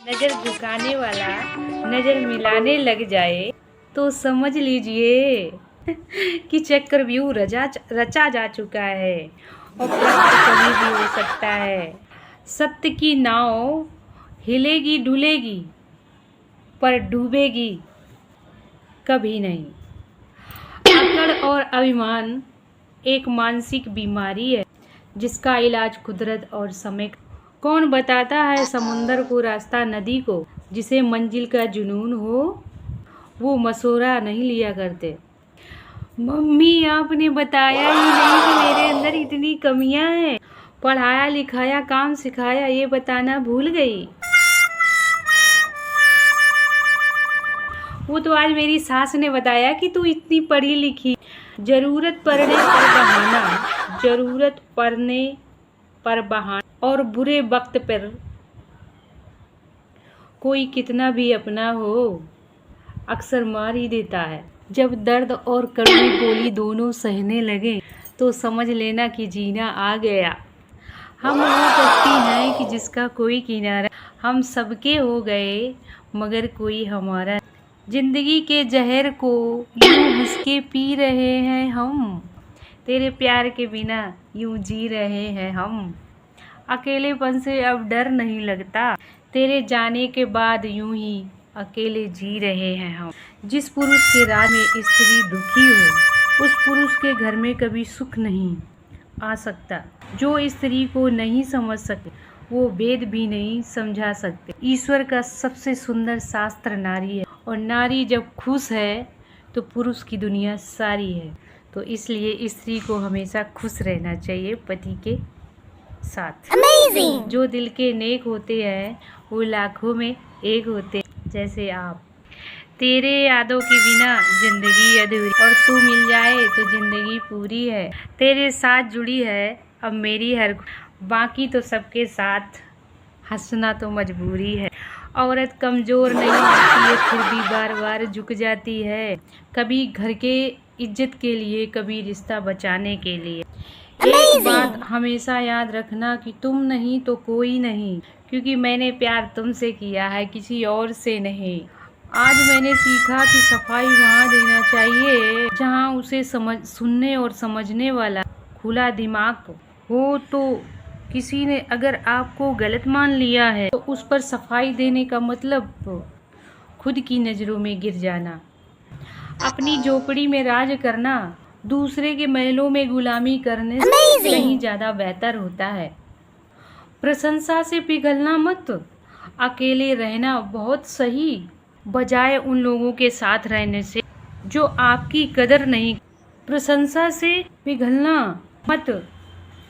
नजर झुकाने वाला नजर मिलाने लग जाए तो समझ लीजिए कि चक्रव्यूह रचा जा चुका है और प्रश्न कभी भी हो सकता है। सत्य की नाव हिलेगी डुलेगी पर डूबेगी कभी नहीं। अकड़ और अभिमान एक मानसिक बीमारी है जिसका इलाज कुदरत और समय। कौन बताता है समुंदर को रास्ता नदी को, जिसे मंजिल का जुनून हो वो मशवरा नहीं लिया करते। मम्मी आपने बताया ही नहीं कि मेरे अंदर इतनी कमियां हैं। पढ़ाया लिखाया काम सिखाया ये बताना भूल गई। वो तो आज मेरी सास ने बताया कि तू इतनी पढ़ी लिखी। जरूरत पड़ने पर बहाना और बुरे वक्त पर कोई कितना भी अपना हो अक्सर मार ही देता है। जब दर्द और कड़वी बोली दोनों सहने लगे तो समझ लेना कि जीना आ गया। हम वो कश्ती हैं कि जिसका कोई किनारा, हम सबके हो गए मगर कोई हमारा। जिंदगी के जहर को यूं हंस के पी रहे हैं हम, तेरे प्यार के बिना यूं जी रहे हैं हम। अकेलेपन से अब डर नहीं लगता, तेरे जाने के बाद यूं ही अकेले जी रहे हैं हम। जिस पुरुष के राज में स्त्री दुखी हो उस पुरुष के घर में कभी सुख नहीं आ सकता। जो स्त्री को नहीं समझ सके वो वेद भी नहीं समझा सकते। ईश्वर का सबसे सुंदर शास्त्र नारी है और नारी जब खुश है तो पुरुष की दुनिया सारी है। तो इसलिए स्त्री को हमेशा खुश रहना चाहिए पति के साथ। Amazing! जो दिल के नेक होते हैं वो लाखों में एक होते हैं, जैसे आप। तेरे यादों के बिना जिंदगी अधूरी और तू मिल जाए तो जिंदगी पूरी है। तेरे साथ जुड़ी है अब मेरी हर, बाकी तो सबके साथ हंसना तो मजबूरी है। औरत कमज़ोर नहीं होती है फिर भी बार बार झुक जाती है, कभी घर के इज्जत के लिए कभी रिश्ता बचाने के लिए। एक बात हमेशा याद रखना कि तुम नहीं तो कोई नहीं, क्योंकि मैंने प्यार तुमसे किया है किसी और से नहीं। आज मैंने सीखा कि सफाई वहाँ देना चाहिए जहाँ उसे सुनने और समझने वाला खुला दिमाग हो। तो किसी ने अगर आपको गलत मान लिया है तो उस पर सफाई देने का मतलब खुद की नज़रों में गिर जाना। अपनी झोपड़ी में राज करना दूसरे के महलों में गुलामी करने से कहीं ज़्यादा बेहतर होता है। प्रशंसा से पिघलना मत, अकेले रहना बहुत सही बजाय उन लोगों के साथ रहने से जो आपकी कदर नहीं। प्रशंसा से पिघलना मत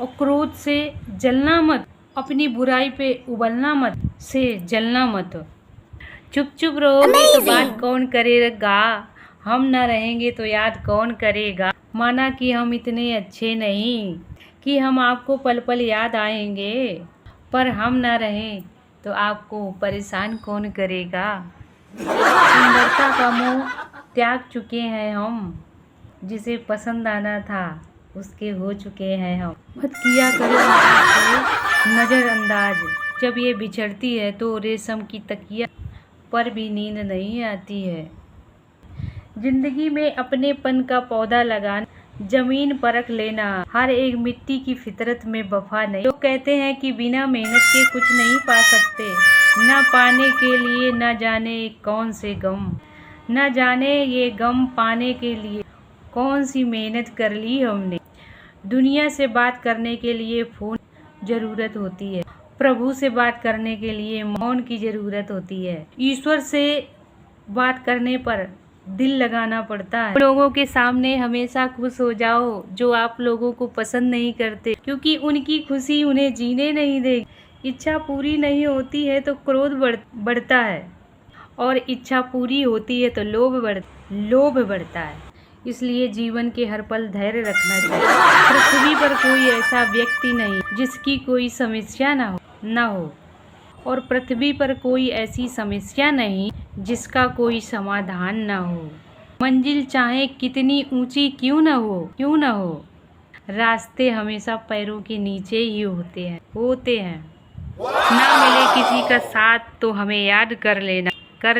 और क्रोध से जलना मत, अपनी बुराई पे उबलना मत, से जलना मत। चुप चुप रहोगे तो बात कौन करेगा, हम ना रहेंगे तो याद कौन करेगा। माना कि हम इतने अच्छे नहीं कि हम आपको पल पल याद आएंगे, पर हम ना रहें तो आपको परेशान कौन करेगा। सुंदरता का मोह त्याग चुके हैं हम, जिसे पसंद आना था उसके हो चुके हैं हम। मत किया करो नज़रअंदाज, जब ये बिछड़ती है तो रेशम की तकिया पर भी नींद नहीं आती है। जिंदगी में अपनेपन का पौधा लगाना, जमीन परख लेना, हर एक मिट्टी की फितरत में वफा नहीं। लोग कहते हैं कि बिना मेहनत के कुछ नहीं पा सकते, न पाने के लिए न जाने कौन से गम, न जाने ये गम पाने के लिए कौन सी मेहनत कर ली हमने। दुनिया से बात करने के लिए फ़ोन ज़रूरत होती है, प्रभु से बात करने के लिए मौन की ज़रूरत होती है। ईश्वर से बात करने पर दिल लगाना पड़ता है। लोगों के सामने हमेशा खुश हो जाओ जो आप लोगों को पसंद नहीं करते, क्योंकि उनकी खुशी उन्हें जीने नहीं देगी। इच्छा पूरी नहीं होती है तो क्रोध बढ़ता है और इच्छा पूरी होती है तो लोभ बढ़ता है। इसलिए जीवन के हर पल धैर्य रखना चाहिए। पृथ्वी पर कोई ऐसा व्यक्ति नहीं जिसकी कोई समस्या ना हो और पृथ्वी पर कोई ऐसी समस्या नहीं जिसका कोई समाधान ना हो। मंजिल चाहे कितनी ऊंची क्यों ना हो, रास्ते हमेशा पैरों के नीचे ही होते हैं। ना मिले किसी का साथ तो हमें याद कर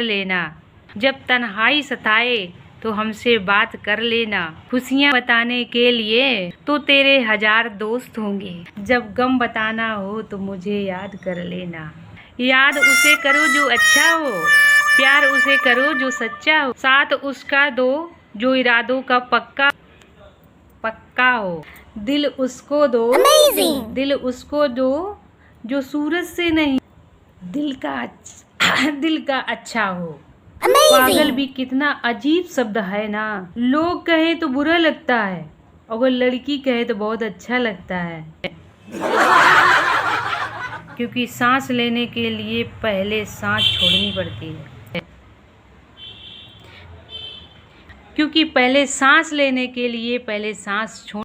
लेना। जब तन्हाई सताए तो हमसे बात कर लेना। खुशियाँ बताने के लिए तो तेरे 1000 दोस्त होंगे। जब गम बताना हो तो मुझे याद कर लेना। याद उसे करो जो अच्छा हो, प्यार उसे करो जो सच्चा हो, साथ उसका दो जो इरादों का पक्का हो। दिल उसको दो दिल उसको दो जो सूरज से नहीं दिल का अच्छा हो। पागल भी कितना अजीब शब्द है ना। लोग कहे तो बुरा लगता है, अगर लड़की कहे तो बहुत अच्छा लगता है। क्योंकि सांस लेने के लिए पहले सांस छोड़नी पड़ती है। क्योंकि पहले सांस लेने के लिए पहले सांस छोड़